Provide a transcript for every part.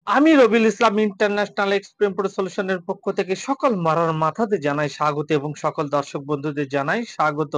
আমি রবিউল ইসলাম ইন্টারন্যাশনাল এক্সপ্রেমপুর সলিউশনের পক্ষ থেকে সকল মারার মাথাতে জানাই স্বাগত এবং সকল দর্শক বন্ধুদের জানাই স্বাগত।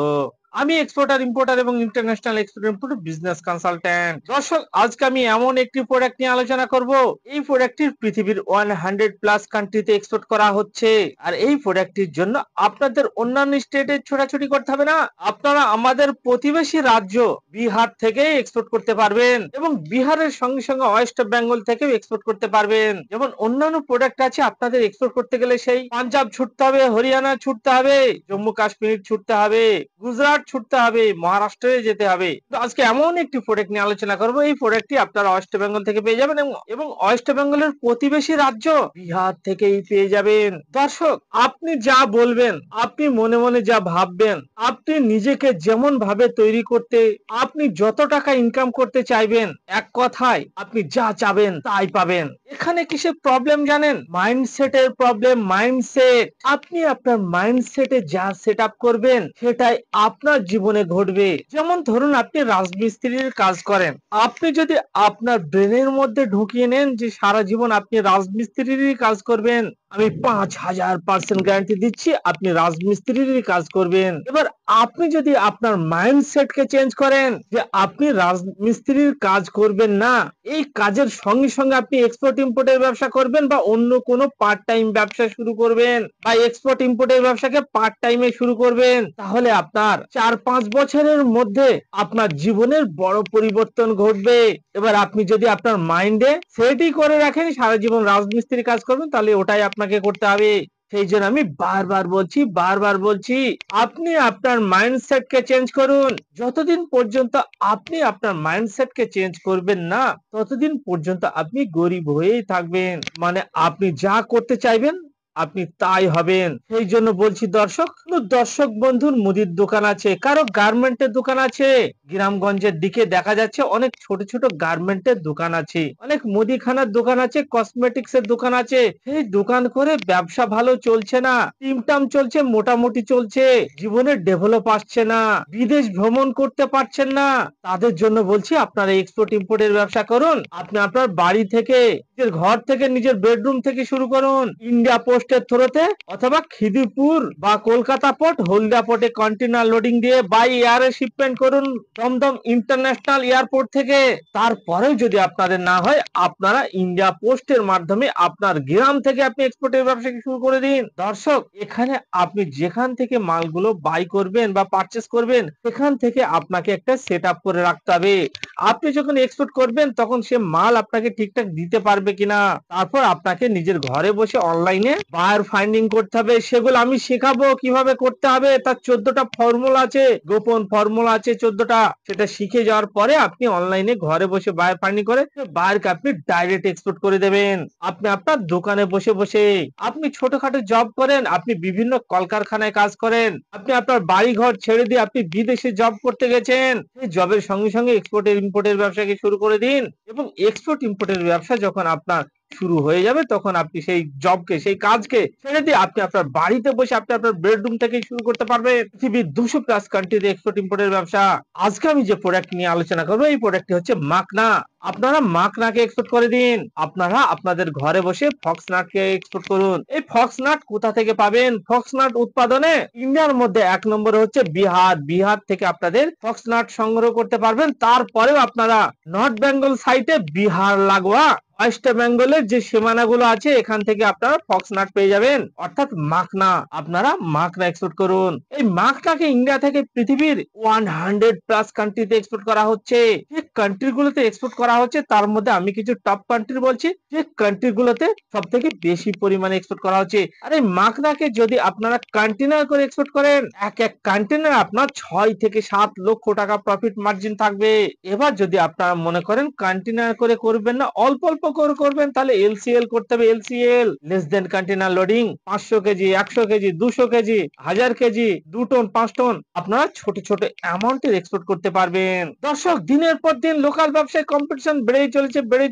আমি এক্সপোর্টার ইম্পোর্টার এবং ইন্টারন্যাশনাল এক্সপ্রেমপুর বিজনেস কনসালট্যান্ট। দর্শক, আজকে আমি এমন একটি প্রোডাক্ট নিয়ে আলোচনা করব। এই প্রোডাক্টটির পৃথিবীর 100+ কান্ট্রিতে এক্সপোর্ট করা হচ্ছে। আর এই প্রোডাক্টটির জন্য আপনাদের অন্যান্য স্টেটে ছোটাছুটি করতে হবে না। আপনারা আমাদের প্রতিবেশী রাজ্য বিহার থেকে এক্সপোর্ট করতে পারবেন এবং বিহারের সঙ্গে সঙ্গে ওয়েস্ট বেঙ্গল থেকেও এক্সপোর্ট করতে পারবেন। যেমন অন্যান্য প্রোডাক্ট আছে, আপনাদের এক্সপোর্ট করতে গেলে সেই পাঞ্জাব ছুটতে হবে, হরিয়ানা ছুটতে হবে, জম্মু কাশ্মীর ছুটতে হবে, গুজরাট ছুটতে হবে, মহারাষ্ট্রে যেতে হবে। তো আজকে এমন একটি প্রোডাক্ট নিয়ে আলোচনা করব। এই প্রোডাক্টটি আপনারা ওয়েস্ট বেঙ্গল থেকে পেয়ে যাবেন এবং ওয়েস্ট বেঙ্গলের প্রতিবেশী রাজ্য বিহার থেকেই পেয়ে যাবেন। দর্শক, আপনি যা বলবেন, আপনি মনে মনে যা ভাববেন, আপনি নিজেকে যেমন ভাবে তৈরি করতে, আপনি যত টাকা ইনকাম করতে চাইবেন, এক কথায় আপনি যা চাবেন তাই পাবেন। এখানে কিসের প্রবলেম জানেন? মাইন্ডসেটের প্রবলেম। মাইন্ডসেট। আপনি আপনার মাইন্ডসেটে যা সেট আপ করবেন সেটাই আপনার জীবনে ঘটবে। যেমন ধরুন, আপনি রাজমিস্ত্রির কাজ করেন। আপনি যদি আপনার ব্রেনের মধ্যে ঢুকিয়ে নেন যে সারা জীবন আপনি রাজমিস্ত্রিরই কাজ করবেন, আমি 5000% গ্যারান্টি দিচ্ছি আপনি রাজমিস্ত্রিরই কাজ করবেন। এবার আপনি যদি আপনার মাইন্ডসেটকে চেঞ্জ করেন যে আপনি রাজমিস্ত্রির কাজ করবেন না, এই কাজের সঙ্গে সঙ্গে আপনি এক্সপোর্ট ইম্পোর্টের ব্যবসা করবেন বা অন্য কোনো পার্ট টাইম ব্যবসা শুরু করবেন বা এক্সপোর্ট ইম্পোর্টের ব্যবসাকে পার্ট টাইমে শুরু করবেন, তাহলে আপনার 4-5 বছরের মধ্যে আপনার জীবনের বড় পরিবর্তন ঘটবে। এবার আপনি যদি আপনার মাইন্ডে সেটই করে রাখেন সারা জীবন রাজমিস্ত্রি কাজ করবেন, তাহলে ওটাই আপনাকে করতে হবে। সেই জন্য আমি বারবার বলছি আপনি আপনার মাইন্ডসেটকে চেঞ্জ করুন। যতদিন পর্যন্ত আপনি আপনার মাইন্ডসেটকে চেঞ্জ করবেন না, ততদিন পর্যন্ত আপনি গরিব হয়েই থাকবেন। মানে আপনি যা করতে চাইবেন আপনি তাই হবেন। সেই জন্য বলছি দর্শক, দর্শক বন্ধুর মুদির দোকান আছে, কারো গার্মেন্টের দোকান আছে, গ্রামগঞ্জের দিকে দেখা যাচ্ছে অনেক ছোট ছোট গার্মেন্টের দোকান আছে, অনেক মুদিখানার দোকান আছে, কসমেটিক্স এর দোকান আছে। সেই দোকান করে ব্যবসা ভালো চলছে না, টিমটাম চলছে, মোটামুটি চলছে, জীবনে ডেভেলপ আসছে না, বিদেশ ভ্রমণ করতে পারছেন না। তাদের জন্য বলছি আপনারা এক্সপোর্ট ইম্পোর্টের ব্যবসা করুন। আপনি আপনার বাড়ি থেকে, নিজের ঘর থেকে, নিজের বেডরুম থেকে শুরু করুন। ইন্ডিয়া পোস্টের থ্রুতে অথবা খিদিরপুর বা কলকাতা পোর্ট, হলদিয়া পোর্টে কন্টেনার লোডিং দিয়ে বাই এয়ারে শিপমেন্ট করুন দমদম ইন্টারন্যাশনাল এয়ারপোর্ট থেকে। তারপরেও যদি আপনাদের না হয়, আপনারা ইন্ডিয়া পোস্টের মাধ্যমে আপনার গ্রাম থেকে আপনি এক্সপোর্টের ব্যবসা শুরু করে দিন। দর্শক, এখানে আপনি যেখান থেকে মালগুলো বাই করবেন বা পারচেস করবেন, সেখান থেকে আপনাকে একটা সেট আপ করে রাখতে হবে। আপনি যখন এক্সপোর্ট করবেন তখন সে মাল আপনাকে ঠিকঠাক দিতে পারবে কিনা, তারপর আপনাকে নিজের ঘরে বসে অনলাইনে বায়ার ফাইন্ডিং করতে হবে। সেগুলো আমি শেখাবো কিভাবে করতে হবে। তার 14টা ফর্মুলা আছে, গোপন ফর্মুলা আছে 14টা। সেটা শিখে যাওয়ার পরে আপনি অনলাইনে ঘরে বসে বায়ার ফাইন্ডিং করে বায়ারকে আপনি ডাইরেক্ট এক্সপোর্ট করে দেবেন। আপনি আপনার দোকানে বসে বসে, আপনি ছোটখাটো জব করেন, আপনি বিভিন্ন কলকারখানায় কাজ করেন, আপনি আপনার বাড়ি ঘর ছেড়ে দিয়ে আপনি বিদেশে জব করতে গেছেন, সেই জবের সঙ্গে সঙ্গে এক্সপোর্টের ইম্পোর্টের ব্যবসাকে শুরু করে দিন। এবং এক্সপোর্ট ইম্পোর্টের ব্যবসা যখন আপনার শুরু হয়ে যাবে, তখন আপনি সেই জবকে, সেই কাজকে ছেড়ে দিয়ে আপনি আপনার বাড়িতে বসে আপনি আপনার বেডরুম থেকে শুরু করতে পারবেন পৃথিবীর 200+ কান্ট্রিতে এক্সপোর্ট ইম্পোর্টের ব্যবসা। আজকে আমি যে প্রোডাক্ট নিয়ে আলোচনা করবো, এই প্রোডাক্টটি হচ্ছে মাকনা। আপনারা মাকনাকে এক্সপোর্ট করে দিন। আপনারা আপনাদের ঘরে বসে ফক্সনাটকে এক্সপোর্ট করুন। এই ফক্সনাট কোথা থেকে পাবেন? ফক্সনাট উৎপাদনে ইন্ডিয়ার মধ্যে 1 নম্বরে হচ্ছে বিহার। বিহার থেকে আপনাদের ফক্সনাট সংগ্রহ করতে পারবেন। তারপরেও আপনারা নর্থ বেঙ্গল সাইটে বিহার লাগোয়া ওয়েস্ট বেঙ্গলের যে সীমানাগুলো আছে, এখান থেকে আপনারা ফক্সনাট পেয়ে যাবেন, অর্থাৎ মাকনা। আপনারা মাকনা এক্সপোর্ট করুন। এই মাকনাকে ইন্ডিয়া থেকে পৃথিবীর 100+ কান্ট্রিতে এক্সপোর্ট করা হচ্ছে। যে কান্ট্রিগুলোতে এক্সপোর্ট করা হচ্ছে তার মধ্যে আমি কিছু টপ কান্ট্রি বলছি, যে কান্ট্রিগুলোতে সব থেকে বেশি পরিমাণে এক্সপোর্ট করা হচ্ছে। আর এই মাকনাকে যদি আপনারা কন্টেনার করে এক্সপোর্ট করেন, এক এক কন্টেনার আপনার 6 থেকে 7 লক্ষ টাকা প্রফিট মার্জিন থাকবে। এবার যদি আপনারা মনে করেন কন্টেনার করে করবেন না, অল্প অল্প করে করবেন, তাহলে এলসিএল করতে হবে। LCL, less than container loading, 500 KG, 100 KG, 200 KG, 1000 KG, 2 ton, 5 ton আপনারা ছোট ছোট অ্যামাউন্টের এক্সপোর্ট করতে পারবেন। দর্শক, দিনের পর দিন লোকাল ব্যবসায় কম্পিটিশন বেড়েই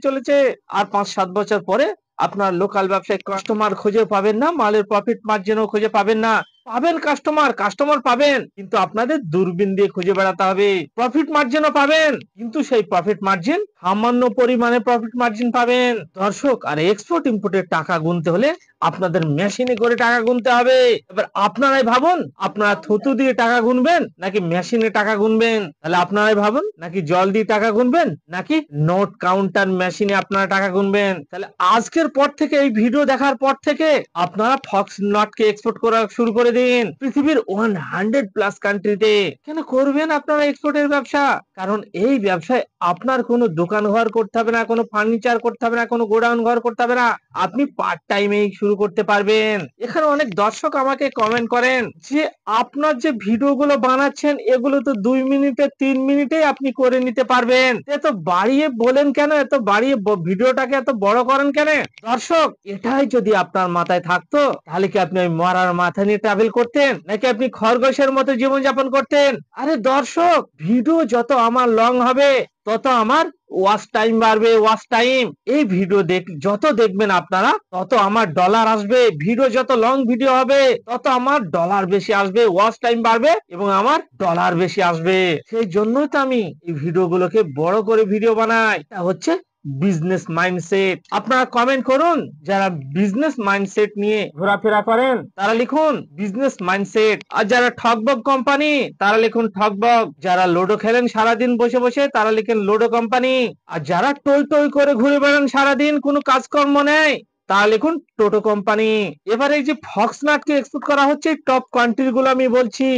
চলেছে। আর 5-7 বছর পরে আপনার লোকাল ব্যবসায় কাস্টমার খুঁজে পাবেন না, মালের প্রফিট মার্জিনও খুঁজে পাবেন না। পাবেন কাস্টমার, কাস্টমার পাবেন, কিন্তু আপনাদের দূরবীন দিয়ে খুঁজে বেড়াতে হবে। প্রফিট মার্জিনও পাবেন, কিন্তু সেই প্রফিট মার্জিন সামান্য পরিমাণে প্রফিট মার্জিন পাবেন। দর্শক, আর এক্সপোর্ট ইম্পোর্টের টাকা গুনতে হলে আপনাদের মেশিনে করে টাকা গুনতে হবে। এবার আপনারাই ভাবুন, আপনারা থুতু দিয়ে টাকা গুনবেন নাকি মেশিনে টাকা গুনবেন? তাহলে আপনারাই ভাবুন, নাকি জল দিয়ে টাকা গুনবেন নাকি নোট কাউন্টার মেশিনে আপনারা টাকা গুনবেন? তাহলে আজকের পর থেকে, এই ভিডিও দেখার পর থেকে আপনারা ফক্স নটকে এক্সপোর্ট করা শুরু করে দিন পৃথিবীর 100+ কান্ট্রিতে। কেন করবেন আপনারা এক্সপোর্টের ব্যবসা? কারণ এই ব্যবসায় আপনার কোনো দোকান ঘর করতে হবে না, কোনো ফার্নিচার করতে হবে না, কোনো গোডাউন ঘর করতে হবে না, আপনি পার্ট টাইমেই শুরু করতে পারবেন। এখানে অনেক দর্শক আমাকে কমেন্ট করেন যে আপনার যে ভিডিওগুলো বানাচ্ছেন এগুলো তো 2 মিনিটে 3 মিনিটেই আপনি করে নিতে পারবেন, এত বাড়িয়ে বলেন কেন? এত বাড়িয়ে ভিডিওটাকে এত বড় করেন কেন? দর্শক, এটাই যদি আপনার মাথায় থাকতো তাহলে কি আপনি ওই মরার মাথা নিয়ে ট্রাভেল করতেন, নাকি আপনি খরগোশের মতো জীবনযাপন করতেন? আরে দর্শক, ভিডিও যত আমার লং হবে তত আমার ওয়াচ টাইম বাড়বে, ওয়াচ টাইম। এই ভিডিও যত দেখবেন আপনারা তত আমার ডলার আসবে। ভিডিও যত লং ভিডিও হবে তত আমার ডলার বেশি আসবে, ওয়াচ টাইম বাড়বে এবং আমার ডলার বেশি আসবে। সেই জন্যই তো আমি এই ভিডিওগুলোকে বড় করে ভিডিও বানাই। তা হচ্ছে বিজনেস মাইন্ডসেট। আপনারা কমেন্ট করুন, যারা বিজনেস মাইন্ডসেট নিয়ে ঘোরাফেরা করেন তারা লিখুন বিজনেস মাইন্ডসেট। আর যারা ঠকবক কোম্পানি তারা লিখুন ঠকবক। যারা লুডো খেলেন সারাদিন বসে বসে তারা লিখেন লুডো কোম্পানি। আর যারা টই টই করে ঘুরে বেড়ান সারাদিন, কোনো কাজকর্ম নেই, তারা লিখুন টোটো কোম্পানি। এবারে এই যে ফক্সনাটকে এক্সপোর্ট করা হচ্ছে টপ কান্ট্রি গুলো আমি বলছি,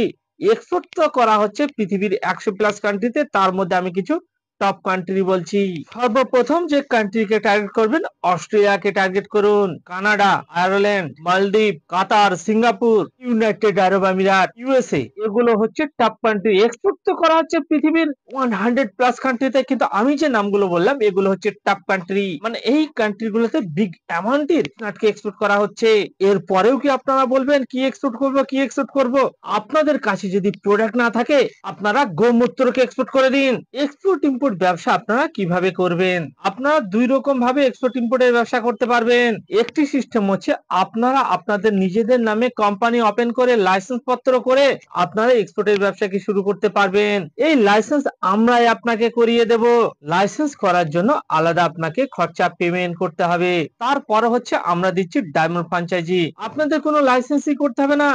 এক্সপোর্ট তো করা হচ্ছে পৃথিবীর 100+ কান্ট্রিতে, তার মধ্যে আমি কিছু টপ কান্ট্রি বলছি। সর্বপ্রথম যে কান্ট্রিকে টার্গেট করবেন, অস্ট্রেলিয়াকে টার্গেট করুন, কানাডা, আয়ারল্যান্ড, মালদ্বীপ, কাতার, সিঙ্গাপুর, ইউনাইটেড আরব আমিরাত, ইউএসএ, এগুলো হচ্ছে টপ কান্ট্রি। এক্সপোর্ট তো করা হচ্ছে পৃথিবীর 100+ কান্ট্রিতে, কিন্তু আমি যে নামগুলো বললাম এগুলো হচ্ছে টপ কান্ট্রি। মানে এই কান্ট্রি গুলোতে বিগ অ্যামাউন্টের নাটকে এক্সপোর্ট করা হচ্ছে। এর পরেও কি আপনারা বলবেন কি এক্সপোর্ট করব, কি এক্সপোর্ট করব? আপনাদের কাছে যদি প্রোডাক্ট না থাকে আপনারা গোমূত্রকে এক্সপোর্ট করে দিন। এক্সপোর্ট ইম্পোর্ট ব্যবসা আপনারা কিভাবে করবেন? আপনারা 2 রকম ভাবে এক্সপোর্ট ইম্পোর্টের ব্যবসা করতে পারবেন। একটি সিস্টেম হচ্ছে আপনারা আপনাদের নিজেদের নামে কোম্পানি ওপেন করে লাইসেন্স পত্র করে আপনারা এক্সপোর্টের ব্যবসা কি শুরু করতে পারবেন। এই লাইসেন্স আমরাই আপনাকে করিয়ে দেব। লাইসেন্স করার জন্য আলাদা আপনাকে খরচা পেমেন্ট করতে হবে। তারপর হচ্ছে আমরা দিচ্ছি ডায়মন্ড ফ্র্যাঞ্চাইজি। আপনাদের কোনো লাইসেন্সই করতে হবে না,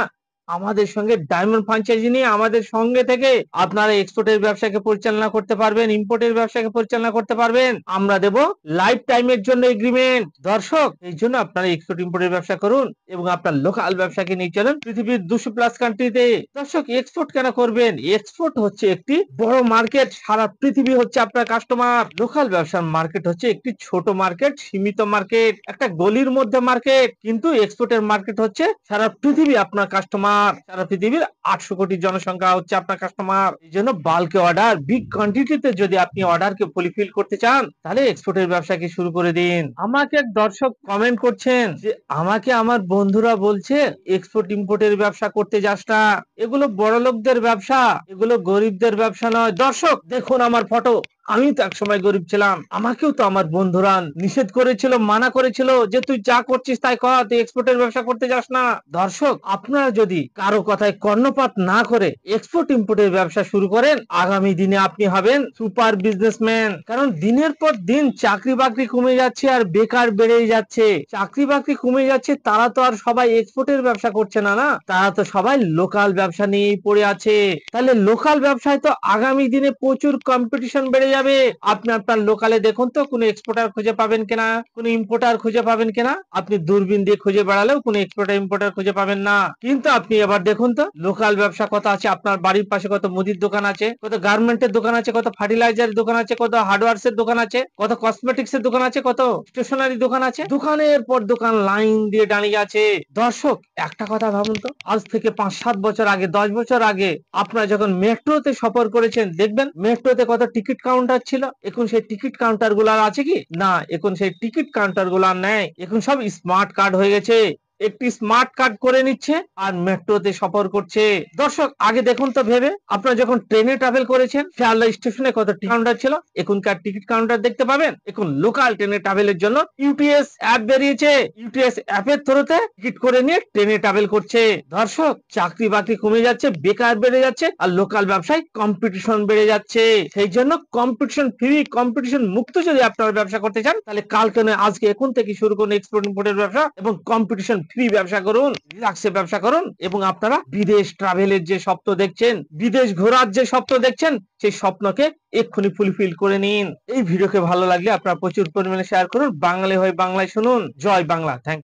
আমাদের সঙ্গে ডায়মন্ড ফ্র্যাঞ্চাইজি নিয়ে আমাদের সঙ্গে থেকে আপনারা এক্সপোর্টের ব্যবসাকে পরিচালনা করতে পারবেন, ইম্পোর্টের ব্যবসাকে পরিচালনা করতে পারবেন। আমরা দেব লাইফ টাইমের জন্য এগ্রিমেন্ট। দর্শক, এই জন্য আপনারা এক্সপোর্ট ইম্পোর্টের ব্যবসা করুন এবং আপনার লোকাল ব্যবসাকে নিয়ে চলেন পৃথিবীর 200+ কান্ট্রিতে। দর্শক, এক্সপোর্ট কেন করবেন? এক্সপোর্ট হচ্ছে একটি বড় মার্কেট, সারা পৃথিবী হচ্ছে আপনার কাস্টমার। লোকাল ব্যবসার মার্কেট হচ্ছে একটি ছোট মার্কেট, সীমিত মার্কেট, একটা গলির মধ্যে মার্কেট। কিন্তু এক্সপোর্টের মার্কেট হচ্ছে সারা পৃথিবী আপনার কাস্টমার। সারা পৃথিবীর 800 কোটি জনসংখ্যা হচ্ছে আপনার কাস্টমার। এই জন্য বাল্কে অর্ডার, বিগ কোয়ান্টিটিতে যদি আপনি অর্ডারকে ফুলফিল করতে চান তাহলে এক্সপোর্টের ব্যবসাকে শুরু করে দিন। আমাকে এক দর্শক কমেন্ট করছেন যে আমাকে আমার বন্ধুরা বলছে এক্সপোর্ট ইম্পোর্টের ব্যবসা করতে যাস না, এগুলো বড় লোকদের ব্যবসা, এগুলো গরিবদের ব্যবসা নয়। দর্শক দেখুন আমার ফটো, আমি তো এক সময় গরিব ছিলাম, আমাকেও তো আমার বন্ধুরা নিষেধ করেছিল, মানা করেছিল যে তুই যা করছিস তাই কর, তুই এক্সপোর্টের ব্যবসা করতে যাস না। দর্শক, আপনারা যদি কারো কথায় কর্ণপাত না করে এক্সপোর্ট ইম্পোর্টের ব্যবসা শুরু করেন, আগামী দিনে আপনি হবেন সুপার বিজনেসম্যান। কারণ দিনের পর দিন চাকরি বাকরি কমে যাচ্ছে আর বেকার বেড়েই যাচ্ছে। চাকরি বাকরি কমে যাচ্ছে, তারা তো আর সবাই এক্সপোর্টের ব্যবসা করছে না, না, তারা তো সবাই লোকাল ব্যবসা নিয়েই পড়ে আছে। তাহলে লোকাল ব্যবসায় তো আগামী দিনে প্রচুর কম্পিটিশন বেড়ে যাবে। আপনি আপনার লোকালে দেখুন তো কোনো এক্সপোর্টার খুঁজে পাবেন কিনা, কোনো ইম্পোর্টার খুঁজে পাবেন কিনা। আপনি দূরবীন দিয়ে খুঁজে বেড়ালেও কোনো এক্সপোর্টার ইম্পোর্টার খুঁজে পাবেন না। কিন্তু আপনি এবার দেখুন তো লোকাল ব্যবসা কত আছে। আপনার বাড়ির পাশে কত মুদির দোকান আছে, কত গার্মেন্টের দোকান আছে, কত ফার্টিলাইজারের দোকান আছে, কত হার্ডওয়্যারস এর দোকান আছে, কত কসমেটিক্স এর দোকান আছে, কত স্টেশনারি দোকান আছে। দোকানের পর দোকান লাইন দিয়ে দাঁড়িয়ে আছে। দর্শক, একটা কথা ভাবুন তো, আজ থেকে 5-7 বছর আগে, 10 বছর আগে আপনারা যখন মেট্রোতে সফর করেছেন দেখবেন মেট্রোতে কত টিকিট কাউন্টার ছিল। এখন সেই টিকিট কাউন্টার গুলো আছে কি? না, এখন সেই টিকিট কাউন্টার গুলো নেই, এখন সব স্মার্ট কার্ড হয়ে গেছে। একটি স্মার্ট কার্ড করে নিচ্ছে আর মেট্রোতে সফর করছে। দর্শক আগে দেখুন তো ভেবে, আপনারা যখন ট্রেনে ট্রাভেল করেছেন শিয়ালদা স্টেশনে কত টিকিট কাউন্টার ছিল, এখনকার টিকিট কাউন্টার দেখতে পাবেন। এখন লোকাল ট্রেনে ট্রাভেলের জন্য ইউটিএস অ্যাপ বেরিয়েছে, ইউটিএস অ্যাপের থ্রুতে টিকিট করে নিয়ে ট্রেনে ট্রাভেল করছে। দর্শক চাকরি বাকরি কমে যাচ্ছে, বেকার বেড়ে যাচ্ছে, আর লোকাল ব্যবসায় কম্পিটিশন বেড়ে যাচ্ছে। সেই জন্য কম্পিটিশন ফ্রি, কম্পিটিশন মুক্ত যদি আপনারা ব্যবসা করতে চান, তাহলে কালকে নয় আজকে এখন থেকে শুরু করুন এক্সপোর্ট ইম্পোর্টের ব্যবসা এবং কম্পিটিশন ফ্রি ব্যবসা করুন, রিল্যাক্সে ব্যবসা করুন এবং আপনারা বিদেশ ট্রাভেলের যে স্বপ্ন দেখছেন, বিদেশ ঘোরার যে স্বপ্ন দেখছেন, সেই স্বপ্নকে এক্ষুনি ফুলফিল করে নিন। এই ভিডিওকে ভালো লাগলে আপনারা প্রচুর পরিমাণে শেয়ার করুন। বাঙালি হয়ে বাংলায় শুনুন। জয় বাংলা। থ্যাংক